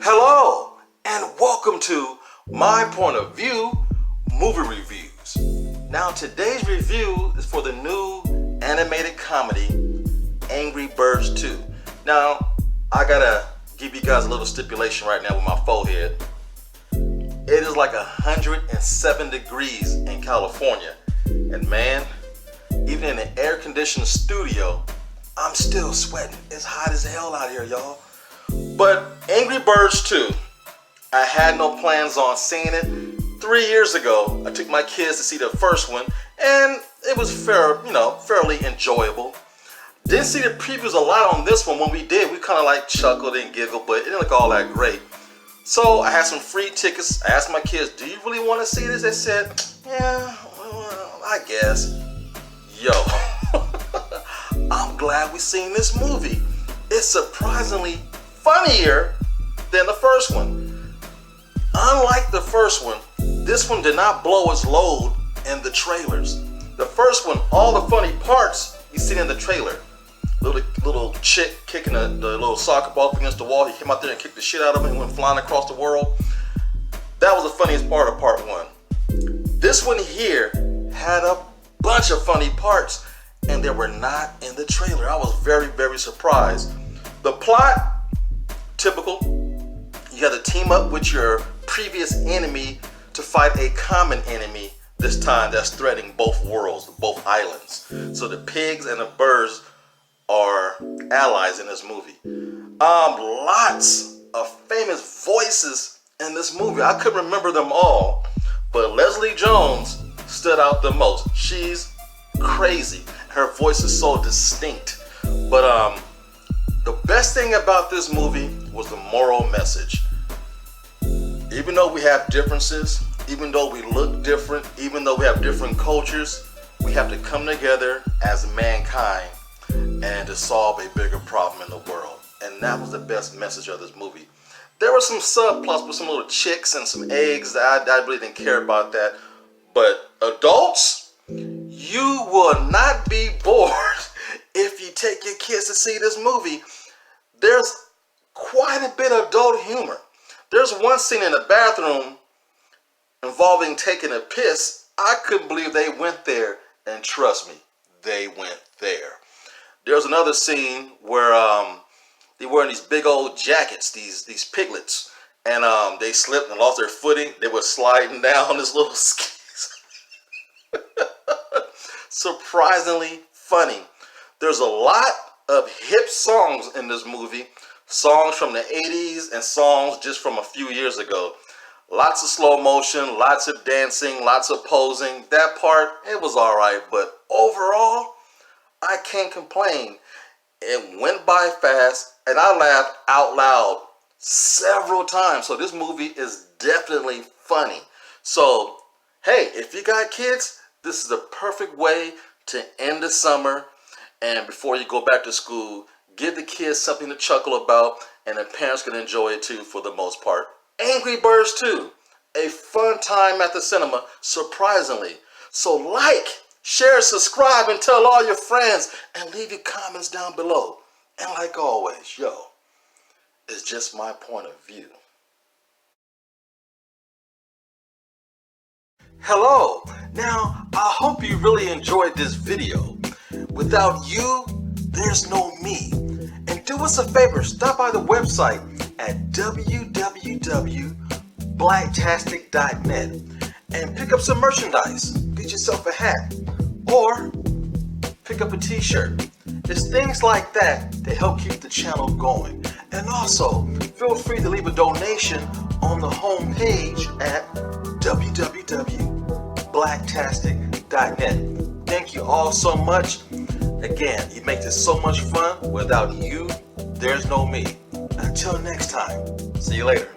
Hello, and welcome to My Point of View Movie Reviews. Now, today's review is for the new animated comedy, Angry Birds 2. Now, I gotta give you guys a little stipulation right now with my forehead. It is like 107 degrees in California. And man, even in an air-conditioned studio, I'm still sweating. It's hot as hell out here, y'all. But Angry Birds 2, I had no plans on seeing it. 3 years ago, I took my kids to see the first one, and it was fairly enjoyable. Didn't see the previews a lot on this one. When we did, we kind of like chuckled and giggled, but it didn't look all that great. So I had some free tickets. I asked my kids, do you really want to see this? They said, yeah, well, I guess. Yo, I'm glad we seen this movie. It's surprisingly funnier than the first one. Unlike the first one, this one did not blow its load in the trailers. The first one, all the funny parts you see in the trailer. Little chick kicking the little soccer ball up against the wall. He came out there and kicked the shit out of it and went flying across the world. That was the funniest part of part one. This one here had a bunch of funny parts, and they were not in the trailer. I was very, very surprised. The plot, typical. You got to team up with your previous enemy to fight a common enemy, this time that's threatening both worlds, both islands. So the pigs and the birds are allies in this movie. Lots of famous voices in this movie. I couldn't remember them all, but Leslie Jones stood out the most. She's crazy. Her voice is so distinct. But the best thing about this movie was the moral message. Even though we have differences, even though we look different, even though we have different cultures, we have to come together as mankind and to solve a bigger problem in the world. And that was the best message of this movie. There were some subplots with some little chicks and some eggs that I really didn't care about that. But adults, you will not be bored if you take your kids to see this movie. There's quite a bit of adult humor. There's one scene in the bathroom involving taking a piss. I couldn't believe they went there, and trust me, they went there. There's another scene where they're wearing these big old jackets, these piglets, and they slipped and lost their footing. They were sliding down this little skis. Surprisingly funny. There's a lot of hip songs in this movie. Songs from the 80s and songs just from a few years ago. Lots of slow motion, lots of dancing, lots of posing. That part, it was alright, but overall, I can't complain. It went by fast, and I laughed out loud several times. So this movie is definitely funny. So, hey, if you got kids, this is the perfect way to end the summer. And before you go back to school, give the kids something to chuckle about, and the parents can enjoy it too for the most part. Angry Birds 2, a fun time at the cinema, surprisingly. So like, share, subscribe, and tell all your friends, and leave your comments down below. And like always, yo, it's just my point of view. Hello, now I hope you really enjoyed this video. Without you, there's no me. And do us a favor, stop by the website at www.blacktastic.net and pick up some merchandise. Get yourself a hat or pick up a t-shirt. It's things like that that help keep the channel going. And also, feel free to leave a donation on the home page at www.blacktastic.net. Thank you all so much. Again, you make this so much fun. Without you, there's no me. Until next time, see you later.